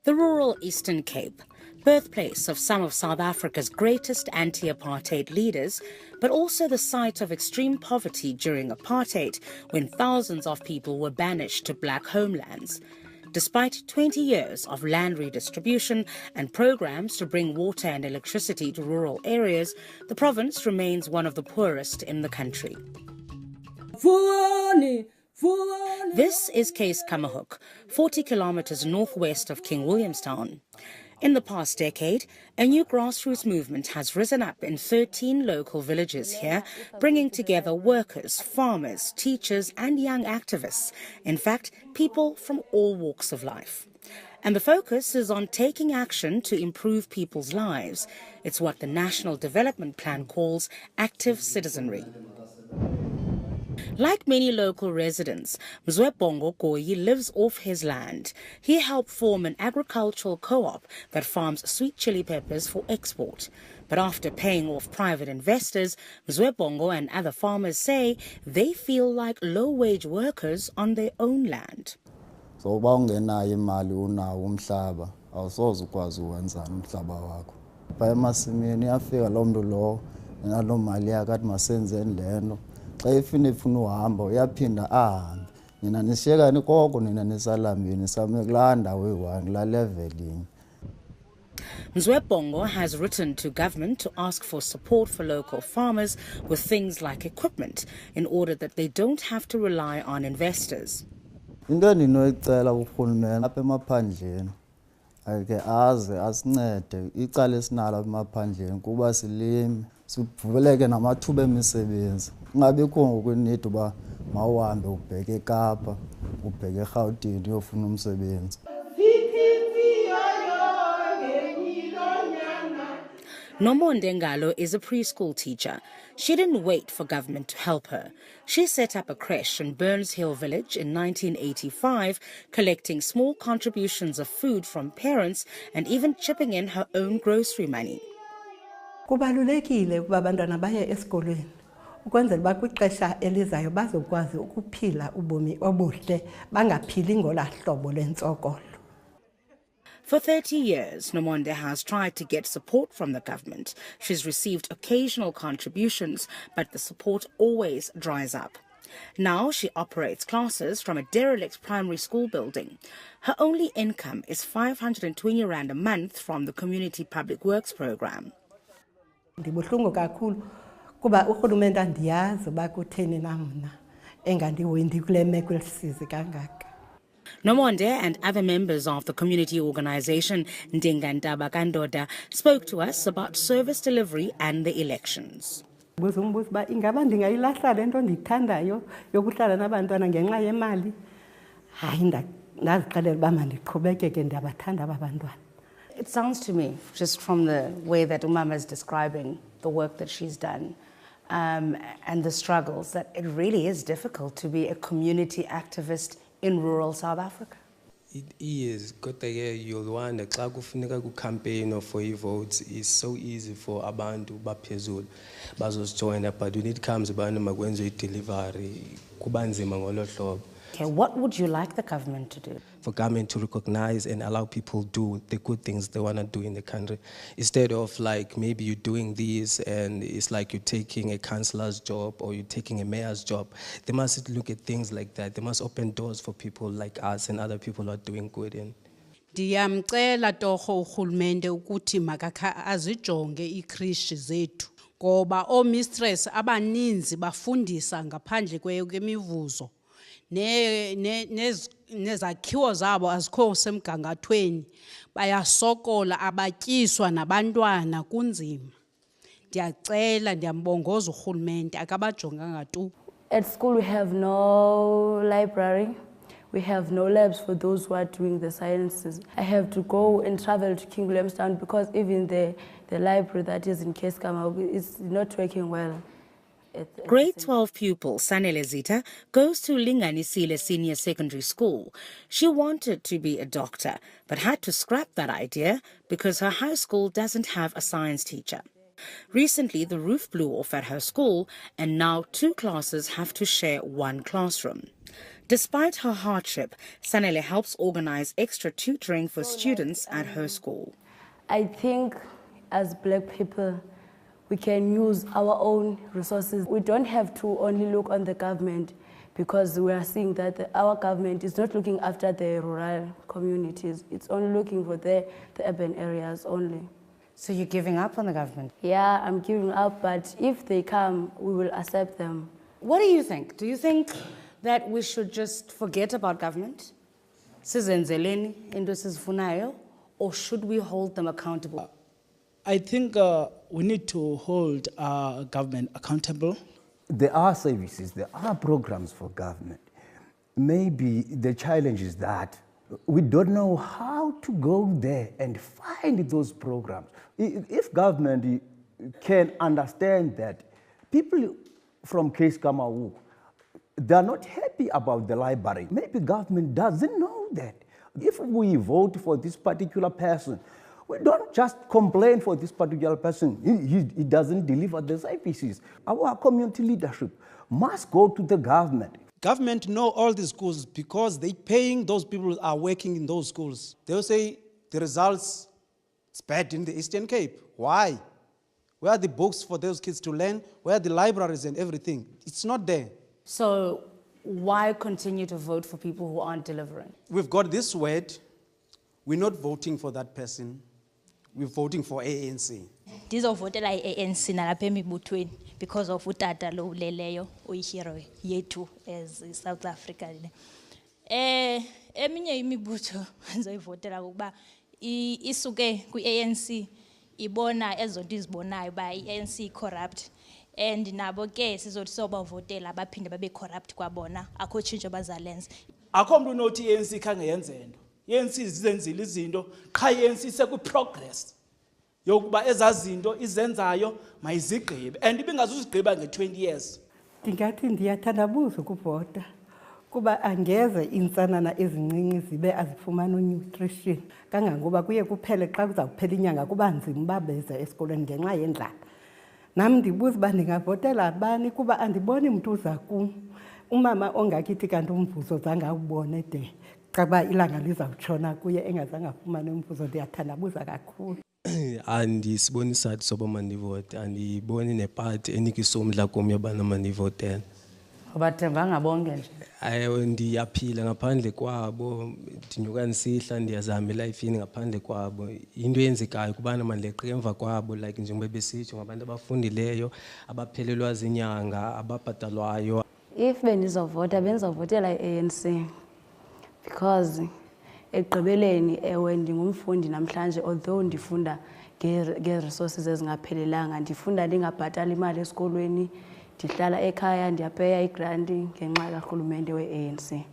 The rural Eastern Cape, birthplace of some of South Africa's greatest anti-apartheid leaders, but also the site of extreme poverty during apartheid, when thousands of people were banished to black homelands. Despite 20 years of land redistribution and programs to bring water and electricity to rural areas, the province remains one of the poorest in the country. This is Case Kamahuk, 40 kilometers northwest of King Williamstown. In the past decade, a new grassroots movement has risen up in 13 local villages here, bringing together workers, farmers, teachers and young activists, in fact, people from all walks of life. And the focus is on taking action to improve people's lives. It's what the National Development Plan calls active citizenry. Like many local residents, Mzwebongo Goyi lives off his land. He helped form an agricultural co-op that farms sweet chili peppers for export. But after paying off private investors, Mzwebongo and other farmers say they feel like low-wage workers on their own land. So bawungenayo imali unawo umhlaba awusoze ukwazi uwenzana umhlaba wakho. Phaya emasimini yafika lo muntu lo nalo mali yakhe athi masenzeni lento. Xa ifuna uhamba uyaphinda ahambe. Nina nisiyekani koko nina nisalambini same kulaa ndawo eyi-1 kulaa level inye. Mzwebongo has written to government to ask for support for local farmers with things like equipment in order that they don't have to rely on investors. Into endinoyicela kurhulumente apha emaphandleni ake aze asincede icala esinalo emaphandleni kuba silime sivuleke namathuba emisebenzi kungabikho ngokunidi uba mawuhambe ubheke eKapa ubheke eRhawutini uyofuna umsebenzi. Nomonde Ngalo is a preschool teacher. She didn't wait for government to help her. She set up a creche in Burns Hill village in 1985, collecting small contributions of food from parents and even chipping in her own grocery money. Kubalulekile ukuba abantwana baye esikolweni ukwenzela uba kwixesha elizayo bazokwazi ukuphila ubomi obuhle bangaphili ngolaa hlobo lwentsokolo. For 30 years, Nomonde has tried to get support from the government. She's received occasional contributions, but the support always dries up. Now she operates classes from a derelict primary school building. Her only income is 520 Rand a month from the Community Public Works program. Ndibuhlungu kakhulu kuba urhulumente andiyazi uba kutheni na mna engandihoyi kule meko elisizi kangaka. Nomonde and other members of the community organization Ndingandaba Kandoda spoke to us about service delivery and the elections. Ngizumbuza uba ingaba ndingayilahla le nto ndiyithandayo yokuhlala nabantwana ngenxa yemali. Hayi ndazixelela uba mandiqhubekeke ndiyabathanda aba bantwana. It sounds to me, just from the way that Umama is describing the work that she's done and the struggles, that it really is difficult to be a community activist in rural South Africa. It is. Kodwa you'll wonder, xa kufuneka ku-campaign for votes, it's so easy for abantu baphezulu bazosijoyina, but when it comes abantu makwenziwe i-delivery kuba nzima ngolo hlobo. Okay, what would you like the government to do? For government to recognize and allow people do the good things they want to do in the country. Instead of like maybe you're doing this and it's like you're taking a councillor's job or you're taking a mayor's job. They must look at things like that. They must open doors for people like us and other people who are doing good in. Ndiyamcela torho urhulumente ukuthi makakha azijonge iikrishi zethu ngoba oomistress abaninzi bafundisa ngaphandle kwemivuzo. Nezakhiwo zabo azikho semgangathweni bayasokola abatyiswa nabantwana kunzima. Ndiyacela ndiyambongoza urhulumente akabajonganga tu. At school we have no library, we have no labs for those who are doing the sciences. I have to go and travel to King Williamstown because even the library that is in Keskama is not working well. Grade 12 pupil Sanele Zita goes to Linganisile Senior Secondary School. She wanted to be a doctor, but had to scrap that idea because her high school doesn't have a science teacher. Recently, the roof blew off at her school, and now 2 classes have to share 1 classroom. Despite her hardship, Sanele helps organize extra tutoring for students at her school. I think as Black people, we can use our own resources. We don't have to only look on the government, because we are seeing that our government is not looking after the rural communities. It's only looking for the urban areas only. So you're giving up on the government? Yeah, I'm giving up, but if they come, we will accept them. What do you think? Do you think that we should just forget about government? Sizenzeleni into esizifunayo, or should we hold them accountable? I think we need to hold our government accountable. There are services, there are programs for government. Maybe the challenge is that we don't know how to go there and find those programs. If government can understand that people from Case Kamahuk, they're not happy about the library. Maybe government doesn't know that. If we vote for this particular person, we don't just complain for this particular person. He doesn't deliver the services. Our community leadership must go to the government. Government know all the schools because they paying those people who are working in those schools. They'll say the results is bad in the Eastern Cape. Why? Where are the books for those kids to learn? Where are the libraries and everything? It's not there. So why continue to vote for people who aren't delivering? We've got this word. We're not voting for that person. We're voting for ANC. Ndizovotela i-ANC nalapha emibuthweni because of utata lo uleleyo uyihero yethu as South Africa. Eminye imibutho ngizoyivotela ukuba isuke kwi-ANC ibona ezonto izibonayo ba i-ANC corrupt, and nabo ke sizothi sobavotela baphinde babe corrupt kwabona, akho tshintsho bazalenza. Akho mntu unothi i-ANC khange yenze nto. I-ANC izenzile izinto, qha i-ANC isekwi-progress yokuba ezazinto izenzayo mayizigqibe, and ibingazuzigqiba nge-20 years. Ndingathi ndiyathandabuza ukuvota kuba angeze iintsanana ezincinci zibe azifumana unutrition kangangoba kuye kuphele xa kuzawuphela inyanga kuba nzima uba beze esikolweni ngenxa yendlala. Nam ndibuza uba ndingavotela bani kuba andiboni mntu uza kum. Umama ongakithi kanti umvuzo zange awubone de xa uba ilanga lizawutshona kuye engazange afumane umvuzo. Ndiyathandabuza kakhulu. Andisiboni isizathu soba mandivote, andiboni nepati enika isomdla kum yobana mandivotele. Abathembanga bonke nje. Ndiyaphila ngaphandle kwabo, ndinyuka ndisihla ndiyazama elifini ngaphandle kwabo. Into eyenzekayo kubana mandileqa emva kwabo, like njengoba besitsho ngabantu abafundileyo, abaphelelwa zinyanga, ababhatalwayo. If bendizovota bendizovotela i-ANC because ekugqibeleni ewe ndingumfundi namhlanje, although ndifunda nge-resources ezingaphelelanga, ndifunda ndingabhatali imali esikolweni, ndihlala ekhaya ndiyapeya igranti ngenxa karhulumente we-ANC.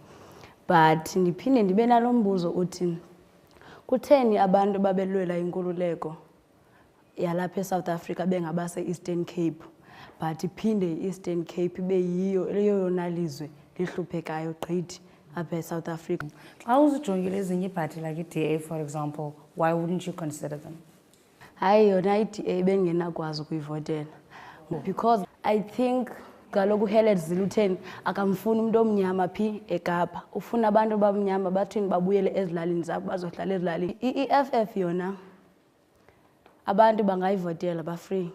But ndiphinde ndibe nalo mbuzo uthi kutheni abantu babelwela inkululeko yalapha eSouth Africa bengabase-Eastern Cape, but iphinde i-Eastern Cape ibe yiyo eyona lizwe lihluphekayo gqithi apha eSouth Africa. Xa uzijongile ezinye iiphathi like i-DA for example, why wouldn't you consider them? Hayi yona i-DA bengenakwazi ukuyivotela because I think kaloku uHelen Ziluthen akamfuni umuntu omnyama phi eKapa, ufuna abantu abamnyama bathini babuyele ezilalini zabo bazohlala ezilalini. I-EFF yona abantu bangayivotela ba-free,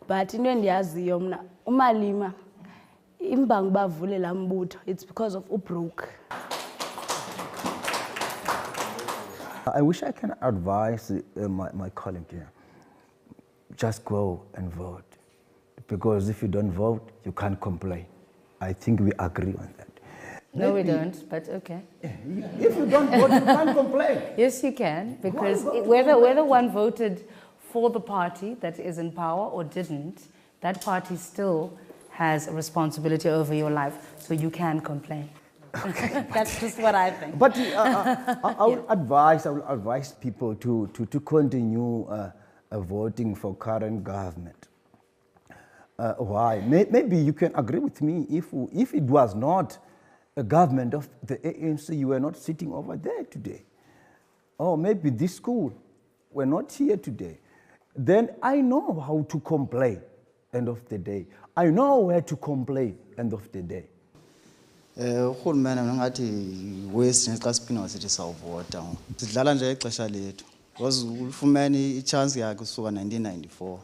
but into endiyaziyo mna uMalima imbangi bavule laa mbutho it's because of ubroke. I wish I can advise my colleague here, just go and vote. Because if you don't vote, you can't complain. I think we agree on that. No, we don't, but okay. If you don't vote, you can't complain. Yes, you can, because whether one voted for the party that is in power or didn't, that party still has a responsibility over your life, so you can complain. That's just what I think. But I will advise people to continue voting for current government. Why? Maybe you can agree with me if it was not a government of the ANC, you were not sitting over there today. Or maybe this school were not here today. Then I know how to complain, end of the day. I know where to complain, end of the day. Urhulumende ngathi waste xa siphinda sithi sawuvota. Sidlala nje ixesha lethu. Because ufumene ichance yakhe usuka 1994.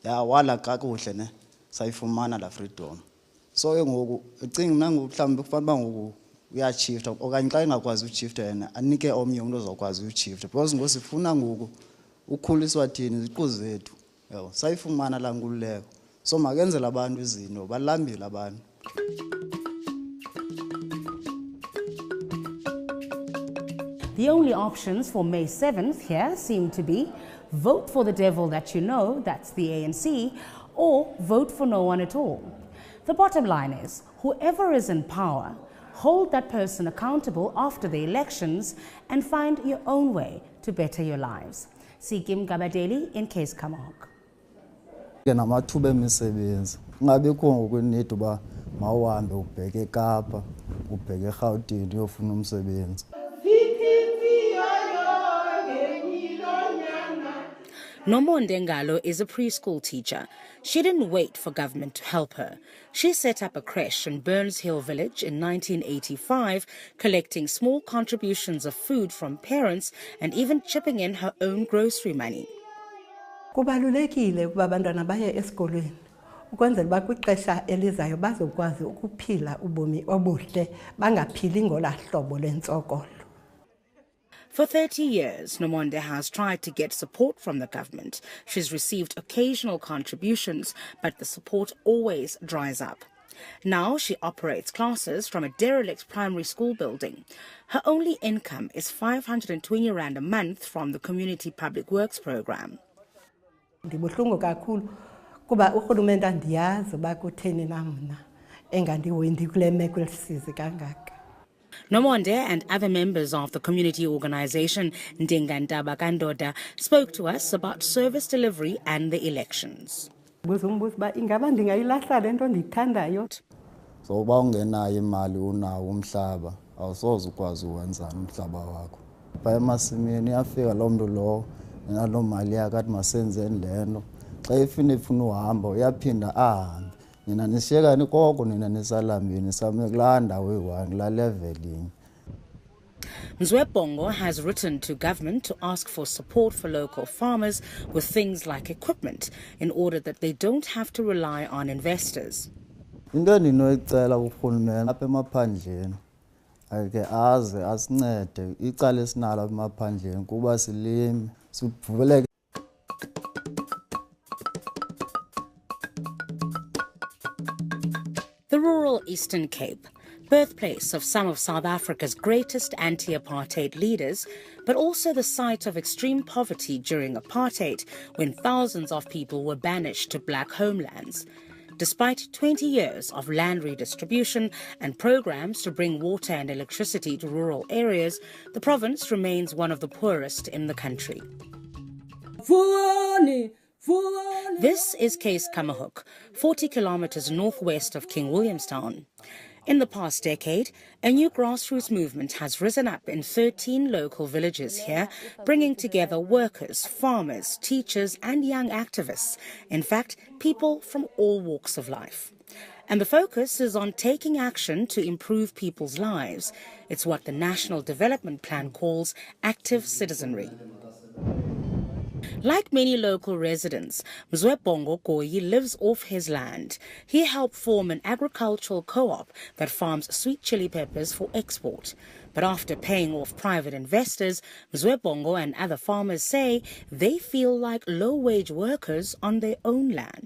Ya wala kakuhle ne sayifumana la freedom. So ke ngoku ucinga mina mhlawumbe kufanele ba ngoku uyachifta okanye xa engakwazi uchifta yena anike omnye umuntu ozokwazi uchifta because ngosifuna ngoku ukhuliswa thini iziqu zethu. Yabo sayifumana la nkululeko. So makenzela abantu izinto balambile abantu. The only options for May 7th here seem to be vote for the devil that you know, that's the ANC, or vote for no one at all. The bottom line is, whoever is in power, hold that person accountable after the elections and find your own way to better your lives. Sikim Gabadeli in Case Kamahok. Namathuba emisebenzi kungabikho ngokwenethu ba mawuhambe ubheke eKapa ubheke eGauteng uyofuna umsebenzi. Nomonde Ngalo is a preschool teacher. She didn't wait for government to help her. She set up a creche in Burns Hill Village in 1985, collecting small contributions of food from parents and even chipping in her own grocery money. Kubalulekile ukuba abantwana baye esikolweni ukwenzela uba kwixesha elizayo bazokwazi ukuphila ubomi obuhle bangaphili ngola hlobo lentsokolo. For 30 years, Nomonde has tried to get support from the government. She's received occasional contributions, but the support always dries up. Now she operates classes from a derelict primary school building. Her only income is 520 Rand a month from the Community Public Works program. Ndibuhlungu kakhulu kuba urhulumente andiyazi uba kutheni na mna engandiwendi kule meko elisizi kangaka. Nomonde and other members of the community organization Ndingandaba Kandoda spoke to us about service delivery and the elections. Buzumbuza ba ingaba ndingayilahla lento ndithandayo. So uba ungenayo imali unawo umhlaba awusoze ukwazi uwenza umhlaba wakho. Phaya emasimini uyafika lo muntu lo nalo mali yakhe athi masenzeni lento xa ifuna uhamba uyaphinda ahambe. Nina nisiyekani koko nina nisalambini same kulaa ndawo eyi-1 la leveling. Mzwebongo has written to government to ask for support for local farmers with things like equipment in order that they don't have to rely on investors. Into endinoyicela kurhulumente apha emaphandleni ake aze asincede icala esinalo apha emaphandleni kuba silime sivuleke. The rural Eastern Cape, birthplace of some of South Africa's greatest anti-apartheid leaders, but also the site of extreme poverty during apartheid when thousands of people were banished to black homelands. Despite 20 years of land redistribution and programs to bring water and electricity to rural areas, the province remains one of the poorest in the country. This is Case Kamahok, 40 kilometers northwest of King Williamstown. In the past decade, a new grassroots movement has risen up in 13 local villages here, bringing together workers, farmers, teachers and young activists. In fact, people from all walks of life. And the focus is on taking action to improve people's lives. It's what the National Development Plan calls active citizenry. Like many local residents, Mzwebongo Goyi lives off his land. He helped form an agricultural co-op that farms sweet chili peppers for export. But after paying off private investors, Mzwebongo and other farmers say they feel like low-wage workers on their own land.